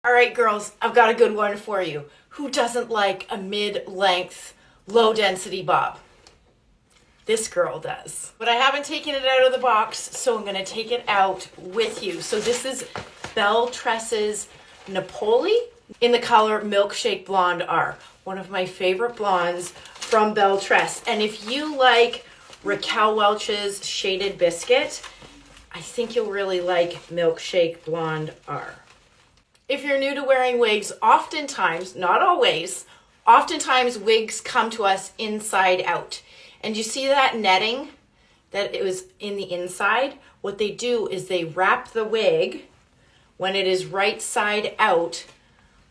All right, girls, I've got a good one for you. Who doesn't like a mid-length, low-density bob? This girl does. But I haven't taken it out of the box, so I'm going to take it out with you. So this is BelleTress's Napoli in the color Milkshake Blonde R. One of my favorite blondes from BelleTress. And if you like Raquel Welch's Shaded Biscuit, I think you'll really like Milkshake Blonde R. If you're new to wearing wigs, oftentimes, not always, oftentimes wigs come to us inside out. And you see that netting that it was in the inside? What they do is they wrap the wig when it is right side out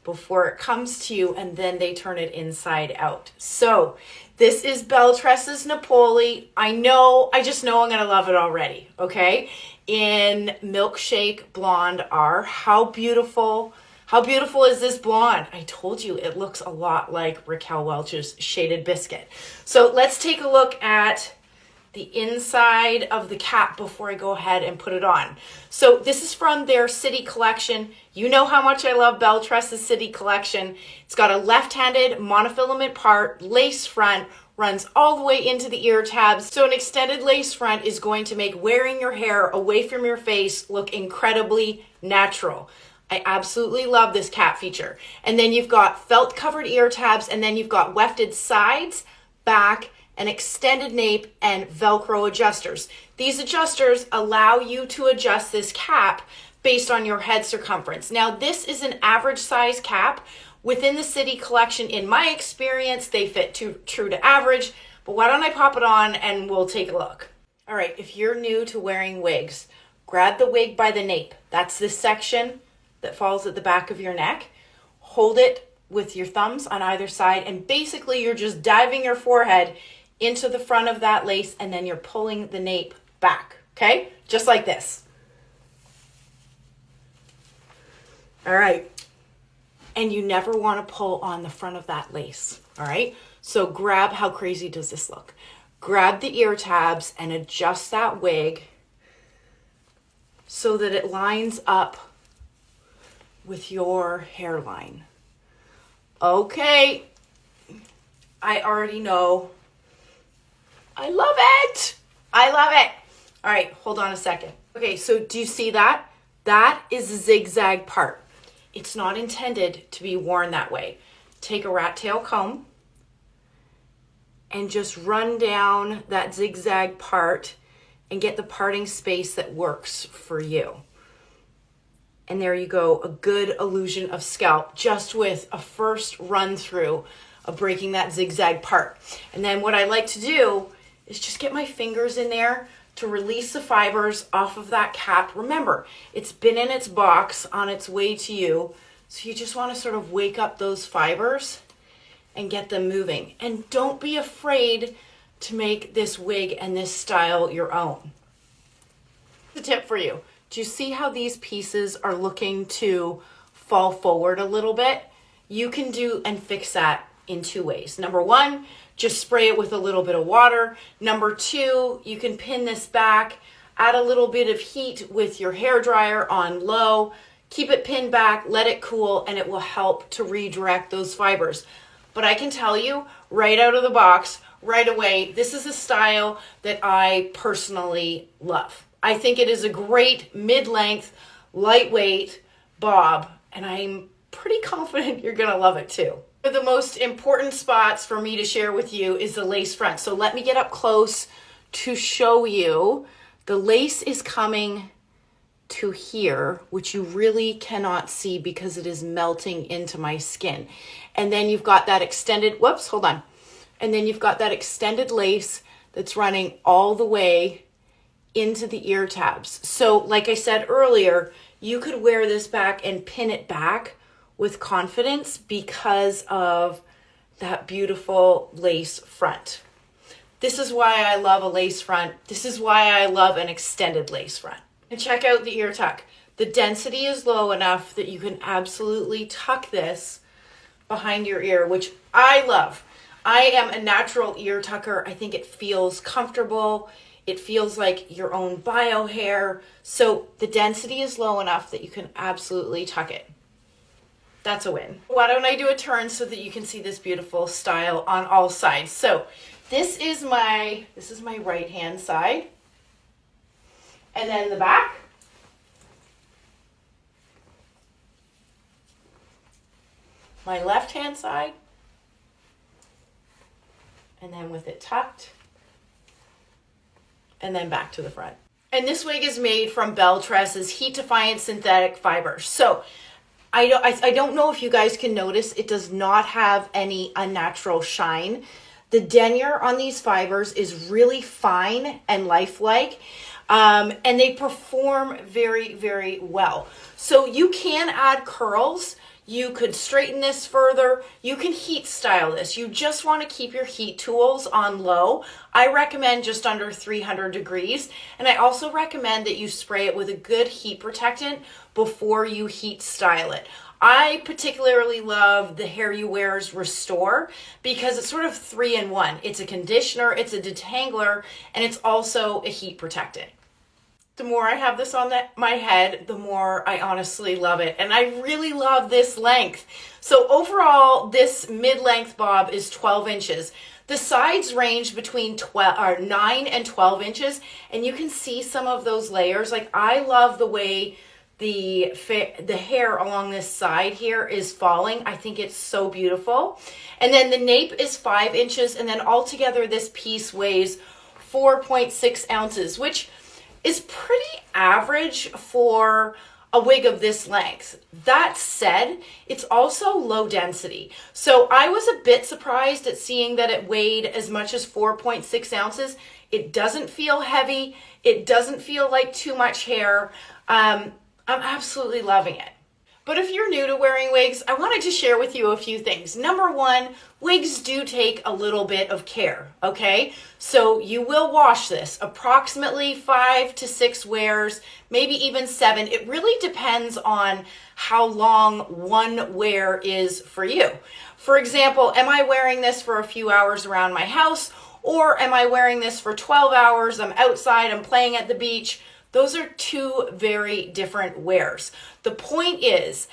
before it comes to you, and then they turn it inside out. So this is BelleTress's Napoli. I just know I'm gonna love it already, okay? In Milkshake Blonde R. How beautiful is this blonde? I told you it looks a lot like Raquel Welch's Shaded Biscuit. So let's take a look at the inside of the cap before I go ahead and put it on. So this is from their City collection. You know how much I love BelleTress's City collection. It's got a left-handed monofilament part, lace front, runs all the way into the ear tabs. So an extended lace front is going to make wearing your hair away from your face look incredibly natural. I absolutely love this cap feature. And then you've got felt covered ear tabs, and then you've got wefted sides, back, an extended nape, and Velcro adjusters. These adjusters allow you to adjust this cap based on your head circumference. Now, this is an average size cap. Within the City collection, in my experience, they fit true to average, but why don't I pop it on and we'll take a look. All right, if you're new to wearing wigs, grab the wig by the nape. That's this section that falls at the back of your neck. Hold it with your thumbs on either side, and basically you're just diving your forehead into the front of that lace, and then you're pulling the nape back, okay? Just like this. All right. And you never want to pull on the front of that lace, all right? So grab, how crazy does this look? Grab the ear tabs and adjust that wig so that it lines up with your hairline. Okay, I already know. I love it. I love it. All right, hold on a second. Okay, so do you see that? That is a zigzag part. It's not intended to be worn that way. Take a rat tail comb and just run down that zigzag part and get the parting space that works for you. And there you go, a good illusion of scalp just with a first run through of breaking that zigzag part. And then what I like to do is just get my fingers in there to release the fibers off of that cap. Remember, it's been in its box on its way to you, so you just want to sort of wake up those fibers and get them moving. And don't be afraid to make this wig and this style your own. The tip for you. Do you see how these pieces are looking to fall forward a little bit? You can do and fix that in two ways. Number one, just spray it with a little bit of water. Number two, you can pin this back, add a little bit of heat with your hair dryer on low, keep it pinned back, let it cool, and it will help to redirect those fibers. But I can tell you right out of the box, right away, this is a style that I personally love. I think it is a great mid-length, lightweight bob, and I'm pretty confident you're gonna love it too. The most important spots for me to share with you is the lace front. So let me get up close to show you. The lace is coming to here, which you really cannot see because it is melting into my skin. And then you've got that extended, whoops, hold on. And then you've got that extended lace that's running all the way into the ear tabs. So like I said earlier, you could wear this back and pin it back with confidence because of that beautiful lace front. This is why I love a lace front. This is why I love an extended lace front. And check out the ear tuck. The density is low enough that you can absolutely tuck this behind your ear, which I love. I am a natural ear tucker. I think it feels comfortable. It feels like your own bio hair. So the density is low enough that you can absolutely tuck it. That's a win. Why don't I do a turn so that you can see this beautiful style on all sides? So this is my right hand side. And then the back. My left hand side. And then with it tucked. And then back to the front. And this wig is made from BelleTress's heat defying synthetic fibers. So I don't know if you guys can notice, it does not have any unnatural shine. The denier on these fibers is really fine and lifelike, and they perform very, very well. So you can add curls. You could straighten this further. You can heat style this. You just want to keep your heat tools on low. I recommend just under 300 degrees. And I also recommend that you spray it with a good heat protectant before you heat style it. I particularly love the Hair You Wear's Restore because it's sort of 3-in-1. It's a conditioner, it's a detangler, and it's also a heat protectant. The more I have this on my head, the more I honestly love it. And I really love this length. So overall, this mid-length bob is 12 inches. The sides range between 9 and 12 inches. And you can see some of those layers. Like, I love the way the hair along this side here is falling. I think it's so beautiful. And then the nape is 5 inches. And then altogether, this piece weighs 4.6 ounces, which is pretty average for a wig of this length. That said, it's also low density. So I was a bit surprised at seeing that it weighed as much as 4.6 ounces. It doesn't feel heavy. It doesn't feel like too much hair. I'm absolutely loving it. But if you're new to wearing wigs, I wanted to share with you a few things. Number one, wigs do take a little bit of care, okay? So you will wash this approximately 5 to 6 wears, maybe even 7. It really depends on how long one wear is for you. For example, am I wearing this for a few hours around my house, or am I wearing this for 12 hours? I'm outside, I'm playing at the beach. Those are two very different wears. The point is,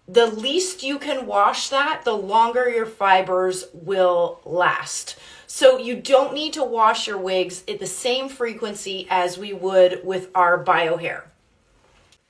the least you can wash that, the longer your fibers will last. So you don't need to wash your wigs at the same frequency as we would with our bio hair.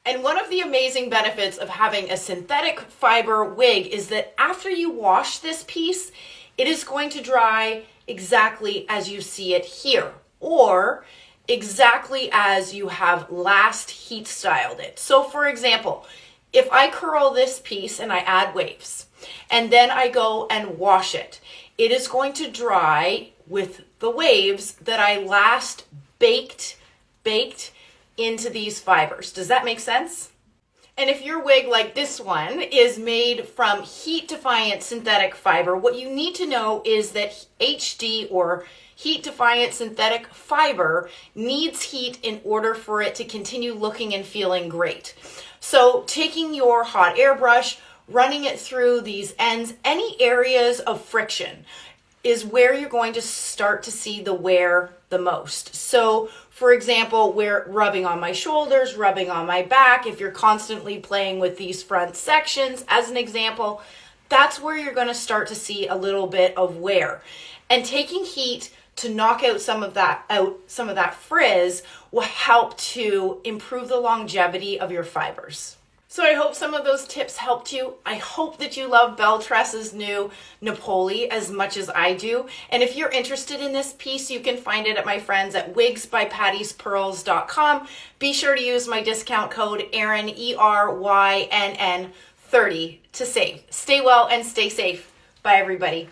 And one of the amazing benefits of having a synthetic fiber wig is that after you wash this piece, it is going to dry exactly as you see it here, or exactly as you have last heat styled it. So for example, if I curl this piece and I add waves, and then I go and wash it, it is going to dry with the waves that I last baked into these fibers. Does that make sense? And if your wig, like this one, is made from heat-defiant synthetic fiber, what you need to know is that HD, or heat-defiant synthetic fiber, needs heat in order for it to continue looking and feeling great. So taking your hot air brush, running it through these ends, any areas of friction is where you're going to start to see the wear the most. So for example, we're rubbing on my shoulders, rubbing on my back. If you're constantly playing with these front sections, as an example, that's where you're going to start to see a little bit of wear. And taking heat to knock out some of that frizz will help to improve the longevity of your fibers. So I hope some of those tips helped you. I hope that you love BelleTress's new Napoli as much as I do. And if you're interested in this piece, you can find it at my friends at wigsbypattiespearls.com. Be sure to use my discount code ERYNN, ERYNN 30 to save. Stay well and stay safe. Bye everybody.